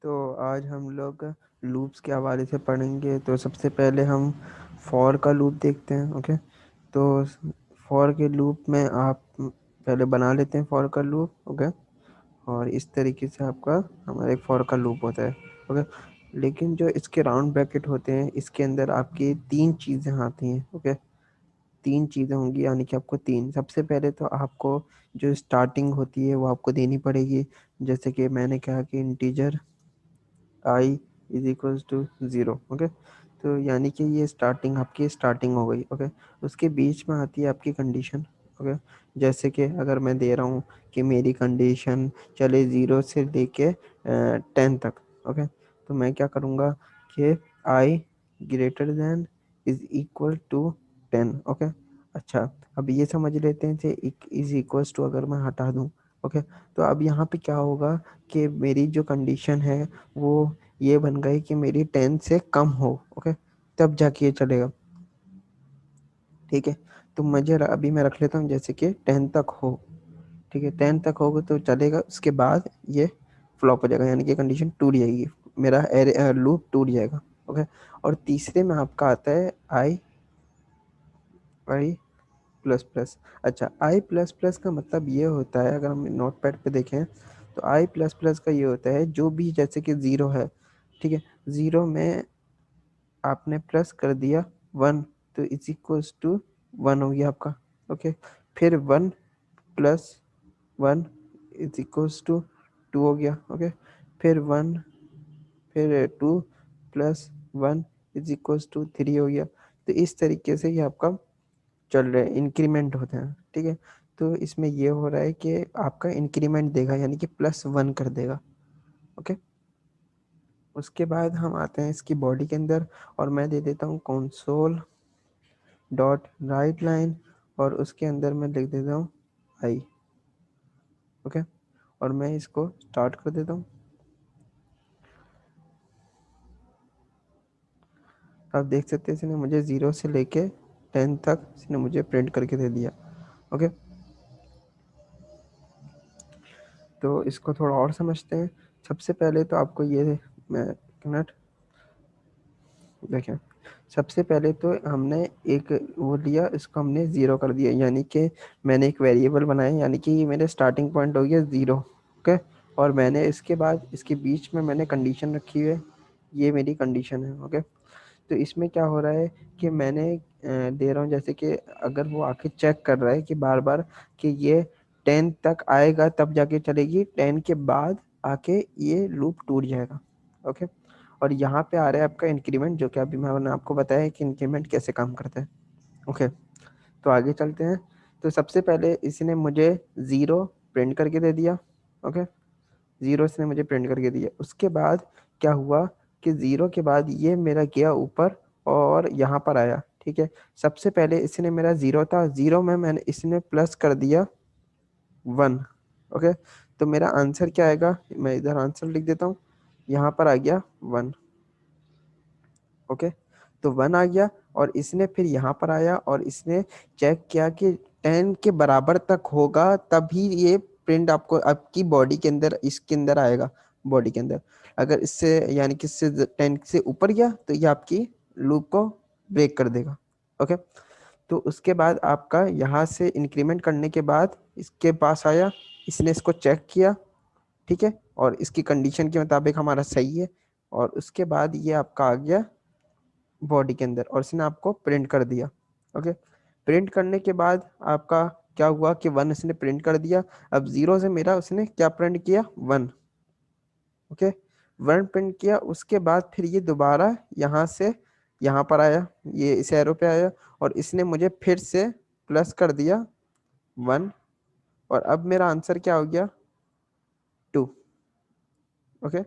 तो आज हम लोग लूप्स के हवाले से पढ़ेंगे। तो सबसे पहले हम फॉर का लूप देखते हैं। ओके, तो फॉर के लूप में आप पहले बना लेते हैं फॉर का लूप। ओके, और इस तरीके से आपका हमारा एक फॉर का लूप होता है। ओके, लेकिन जो इसके राउंड ब्रैकेट होते हैं इसके अंदर आपकी तीन चीज़ें आती हैं। ओके, तीन चीज़ें होंगी, यानी कि आपको तीन, सबसे पहले तो आपको जो स्टार्टिंग होती है वो आपको देनी पड़ेगी। जैसे कि मैंने कहा कि integer I is equals to zero. Okay, तो यानी कि ये स्टार्टिंग आपकी स्टार्टिंग हो गई। ओके, उसके बीच में आती है आपकी कंडीशन। ओके, जैसे कि अगर मैं दे रहा हूँ कि मेरी कंडीशन चले 0 से लेके 10 तक। ओके, तो मैं क्या करूँगा कि I greater than is equal to 10। Okay, अच्छा, अब ये समझ लेते हैं कि इज इक्वल्स टू अगर मैं हटा दूँ। ओके, तो अब यहाँ पे क्या होगा कि मेरी जो कंडीशन है वो ये बन गई कि मेरी 10 से कम हो। ओके, तब जाके ये चलेगा। ठीक है, तो मुझे अभी मैं रख लेता हूँ जैसे कि 10 तक हो। ठीक है, 10 तक होगा तो चलेगा, उसके बाद ये फ्लॉप हो जाएगा, यानी कि कंडीशन टूट जाएगी, मेरा लूप टूट जाएगा। ओके, और तीसरे में आपका आता है आई आई प्लस प्लस। अच्छा, आई प्लस प्लस का मतलब ये होता है, अगर हम नोट पैड पे देखें तो आई प्लस प्लस का ये होता है जो भी, जैसे कि ज़ीरो है। ठीक है, ज़ीरो में आपने प्लस कर दिया 1 तो इज इक्वल्स टू 1 हो गया आपका। ओके, फिर 1 प्लस 1 इज इक्वल्स टू 2 हो गया। ओके, फिर 1 फिर 2 प्लस 1 इज इक्वल्स टू 3 हो गया। तो इस तरीके से ये आपका चल रहा है, इंक्रीमेंट होता है। ठीक है, तो इसमें ये हो रहा है कि आपका इंक्रीमेंट देगा, यानी कि +1 कर देगा। ओके, उसके बाद हम आते हैं इसकी बॉडी के अंदर, और मैं दे देता हूँ कंसोल डॉट राइट लाइन, और उसके अंदर मैं लिख देता हूँ आई। ओके, और मैं इसको स्टार्ट कर देता हूँ। आप देख सकते हैं इसने मुझे 0 से लेके 10 तक इसने मुझे प्रिंट करके दे दिया। ओके, तो इसको थोड़ा और समझते हैं। सबसे पहले तो आपको ये, मैं एक मिनट देखें, सबसे पहले तो हमने एक वो लिया, इसको हमने 0 कर दिया, यानी कि मैंने एक वेरिएबल बनाया, यानी कि ये मेरे स्टार्टिंग पॉइंट हो गया 0। ओके, और मैंने इसके बाद इसके बीच में मैंने कंडीशन रखी है, ये मेरी कंडीशन है। ओके, तो इसमें क्या हो रहा है कि मैंने दे रहा हूँ, जैसे कि अगर वो आके चेक कर रहा है कि बार बार कि ये 10 तक आएगा तब जाके चलेगी, 10 के बाद आके ये लूप टूट जाएगा। ओके, और यहाँ पे आ रहा है आपका इंक्रीमेंट, जो कि अभी मैंने आपको बताया कि इंक्रीमेंट कैसे काम करता है। ओके, तो आगे चलते हैं। तो सबसे पहले इसने मुझे 0 प्रिंट करके दे दिया। ओके, 0 इसने मुझे प्रिंट करके दिया। उसके बाद क्या हुआ कि 0 के बाद ये मेरा गया ऊपर और यहाँ पर आया। ठीक है, सबसे पहले इसने मेरा 0 था, 0 में मैंने इसने प्लस कर दिया 1। ओके, तो मेरा आंसर क्या आएगा, मैं इधर आंसर लिख देता हूँ, यहाँ पर आ गया 1। ओके, तो 1 आ गया, और इसने फिर यहाँ पर आया और इसने चेक किया कि 10 के बराबर तक होगा तभी ये प्रिंट आपको आपकी बॉडी के अंदर, इसके अंदर आएगा, बॉडी के अंदर। अगर इससे, यानी कि इससे 10 से ऊपर गया तो ये आपकी लूप को ब्रेक कर देगा। ओके, तो उसके बाद आपका यहाँ से इंक्रीमेंट करने के बाद इसके पास आया, इसने इसको चेक किया। ठीक है, और इसकी कंडीशन के मुताबिक हमारा सही है, और उसके बाद ये आपका आ गया बॉडी के अंदर, और इसने आपको प्रिंट कर दिया। ओके, प्रिंट करने के बाद आपका क्या हुआ कि 1 इसने प्रिंट कर दिया। अब 0 से मेरा उसने क्या प्रिंट किया, 1। ओके, 1 प्रिंट किया, उसके बाद फिर ये दोबारा यहाँ से यहाँ पर आया, ये इस एरो पे आया, और इसने मुझे फिर से प्लस कर दिया 1, और अब मेरा आंसर क्या हो गया, 2। ओके,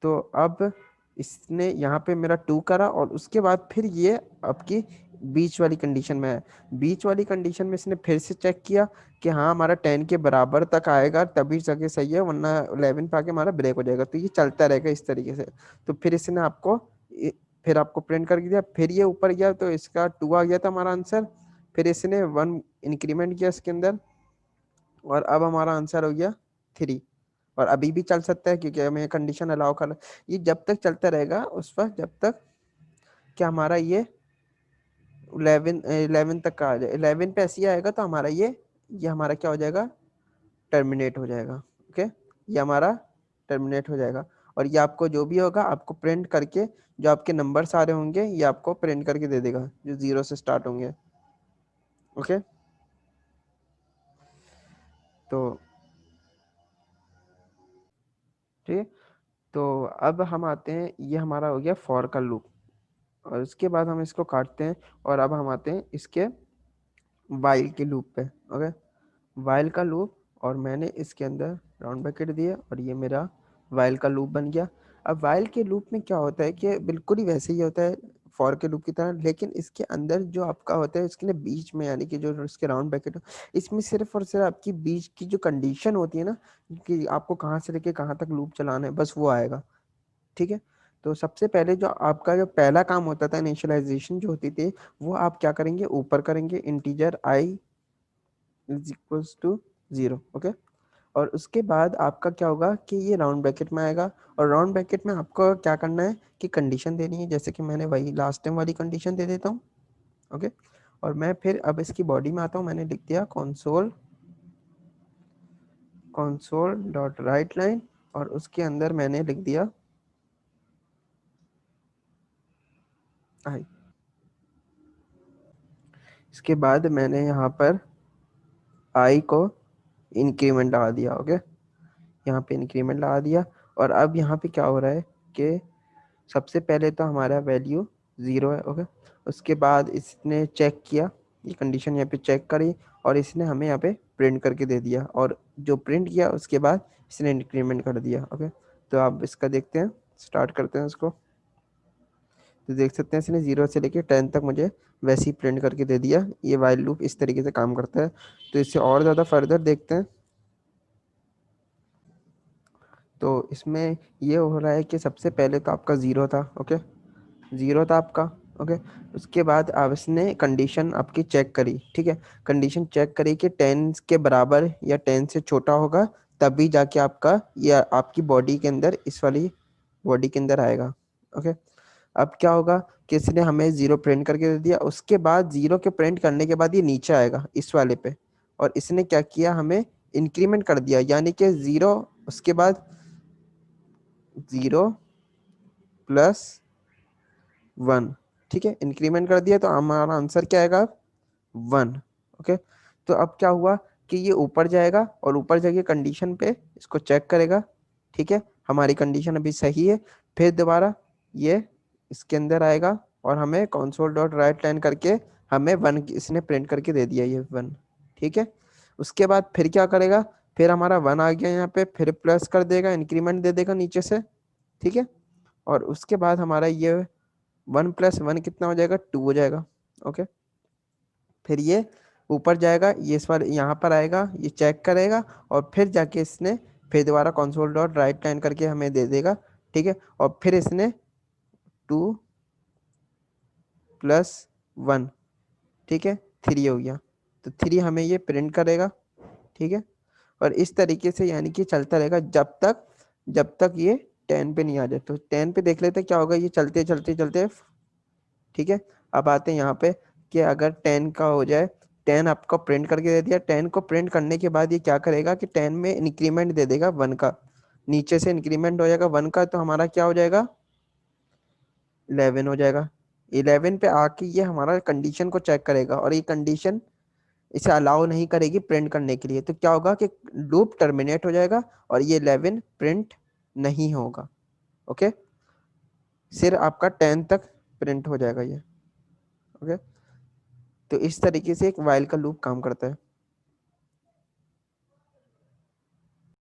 तो अब इसने यहाँ पे मेरा 2 करा, और उसके बाद फिर ये आपकी बीच वाली कंडीशन में है। बीच वाली कंडीशन में इसने फिर से चेक किया कि हाँ हमारा 10 के बराबर तक आएगा तभी जगह सही है, वरना 11 पे आके हमारा ब्रेक हो जाएगा। तो ये चलता रहेगा इस तरीके से। तो फिर इसने आपको फिर आपको प्रिंट करके दिया, फिर ये ऊपर गया तो इसका 2 आ गया था हमारा आंसर। फिर इसने 1 इंक्रीमेंट किया इसके अंदर, और अब हमारा आंसर हो गया 3। और अभी भी चल सकता है क्योंकि हमें कंडीशन अलाउ कर, ये जब तक चलता रहेगा उस वक्त जब तक क्या हमारा ये 11 तक का आ जाए, 11 पे ऐसे ही आएगा तो हमारा ये हमारा क्या हो जाएगा, टर्मिनेट हो जाएगा। ओके, ये हमारा टर्मिनेट हो जाएगा। और ये आपको जो भी होगा आपको प्रिंट करके, जो आपके नंबर सारे होंगे ये आपको प्रिंट करके दे देगा जो 0 से स्टार्ट होंगे। ओके, तो ठीक है, तो अब हम आते हैं, ये हमारा हो गया फॉर का लूप, और उसके बाद हम इसको काटते हैं और अब हम आते हैं इसके वाइल के लूप पे। ओके, वाइल का लूप, और मैंने इसके अंदर राउंड ब्रैकेट दिया और ये मेरा वाइल का लूप बन गया। अब वाइल के लूप में क्या होता है कि बिल्कुल ही वैसे ही होता है फॉर के लूप की तरह, लेकिन इसके अंदर जो आपका होता है इसके ना बीच में, यानी कि जो इसके राउंड ब्रैकेट, इसमें सिर्फ और सिर्फ आपकी बीच की जो कंडीशन होती है ना, कि आपको कहाँ से लेके कहाँ तक लूप चलाना है, बस वो आएगा। ठीक है, तो सबसे पहले जो आपका जो पहला काम होता था इनिशियलाइजेशन जो होती थी, वो आप क्या करेंगे, ऊपर करेंगे integer I is equals to 0। Okay, और उसके बाद आपका क्या होगा कि ये राउंड ब्रैकेट में आएगा, और राउंड ब्रैकेट में आपको क्या करना है कि कंडीशन देनी है, जैसे कि मैंने वही लास्ट टाइम वाली कंडीशन दे देता हूँ। ओके, और मैं फिर अब इसकी बॉडी में आता हूँ, मैंने लिख दिया console डॉट राइट लाइन, और उसके अंदर मैंने लिख दिया आई। इसके बाद मैंने यहाँ पर आई को इंक्रीमेंट लगा दिया। ओके, यहाँ पे इंक्रीमेंट लगा दिया, और अब यहाँ पे क्या हो रहा है कि सबसे पहले तो हमारा वैल्यू 0 है। ओके, उसके बाद इसने चेक किया, ये कंडीशन यहाँ पे चेक करी, और इसने हमें यहाँ पे प्रिंट करके दे दिया, और जो प्रिंट किया उसके बाद इसने इंक्रीमेंट कर दिया। ओके, तो आप इसका देखते हैं, स्टार्ट करते हैं इसको, तो देख सकते हैं इसने 0 से लेके 10 तक मुझे वैसे ही प्रिंट करके दे दिया। ये वाइल लूप इस तरीके से काम करता है। तो इससे और ज़्यादा फर्दर देखते हैं, तो इसमें ये हो रहा है कि सबसे पहले तो आपका 0 था। ओके, 0 था आपका। ओके, उसके बाद आप इसने कंडीशन आपकी चेक करी। ठीक है, कंडीशन चेक करी कि 10 के बराबर या 10 से छोटा होगा, तभी जाके आपका या आपकी बॉडी के अंदर, इस वाली बॉडी के अंदर आएगा। ओके, अब क्या होगा कि इसने हमें 0 प्रिंट करके दे दिया, उसके बाद 0 के प्रिंट करने के बाद ये नीचे आएगा इस वाले पे, और इसने क्या किया, हमें इंक्रीमेंट कर दिया, यानी कि 0, उसके बाद 0 प्लस 1। ठीक है, इंक्रीमेंट कर दिया, तो हमारा आंसर क्या आएगा, 1। ओके, तो अब क्या हुआ कि ये ऊपर जाएगा, और ऊपर जाके कंडीशन पे इसको चेक करेगा। ठीक है, हमारी कंडीशन अभी सही है, फिर दोबारा ये इसके अंदर आएगा, और हमें console डॉट राइट लाइन करके हमें 1 इसने प्रिंट करके दे दिया, ये 1। ठीक है, उसके बाद फिर क्या करेगा, फिर हमारा 1 आ गया यहाँ पे, फिर प्लस कर देगा, इंक्रीमेंट दे देगा नीचे से। ठीक है, और उसके बाद हमारा ये 1 प्लस 1 कितना हो जाएगा, 2 हो जाएगा। ओके, फिर ये ऊपर जाएगा, ये इस बार यहाँ पर आएगा, ये चेक करेगा, और फिर जाके इसने फिर दोबारा console डॉट राइट लाइन करके हमें दे देगा। ठीक है, और फिर इसने 2 प्लस 1, ठीक है, 3 हो गया, तो 3 हमें ये प्रिंट करेगा। ठीक है, और इस तरीके से यानी कि चलता रहेगा जब तक ये 10 पे नहीं आ जाए। तो 10 पे देख लेते हैं क्या होगा, ये चलते चलते चलते। ठीक है, अब आते हैं यहाँ पे कि अगर 10 का हो जाए, 10 आपको प्रिंट करके दे दिया, 10 को प्रिंट करने के बाद ये क्या करेगा कि 10 में इंक्रीमेंट दे देगा 1 का, नीचे से इंक्रीमेंट हो जाएगा 1 का, तो हमारा क्या हो जाएगा, 11 हो जाएगा। 11 पे आके ये हमारा कंडीशन को चेक करेगा, और ये कंडीशन इसे अलाउ नहीं करेगी प्रिंट करने के लिए, तो क्या होगा कि लूप टर्मिनेट हो जाएगा, और ये 11 प्रिंट नहीं होगा। ओके, सिर्फ आपका 10 तक प्रिंट हो जाएगा ये। ओके, तो इस तरीके से एक वाइल का लूप काम करता है।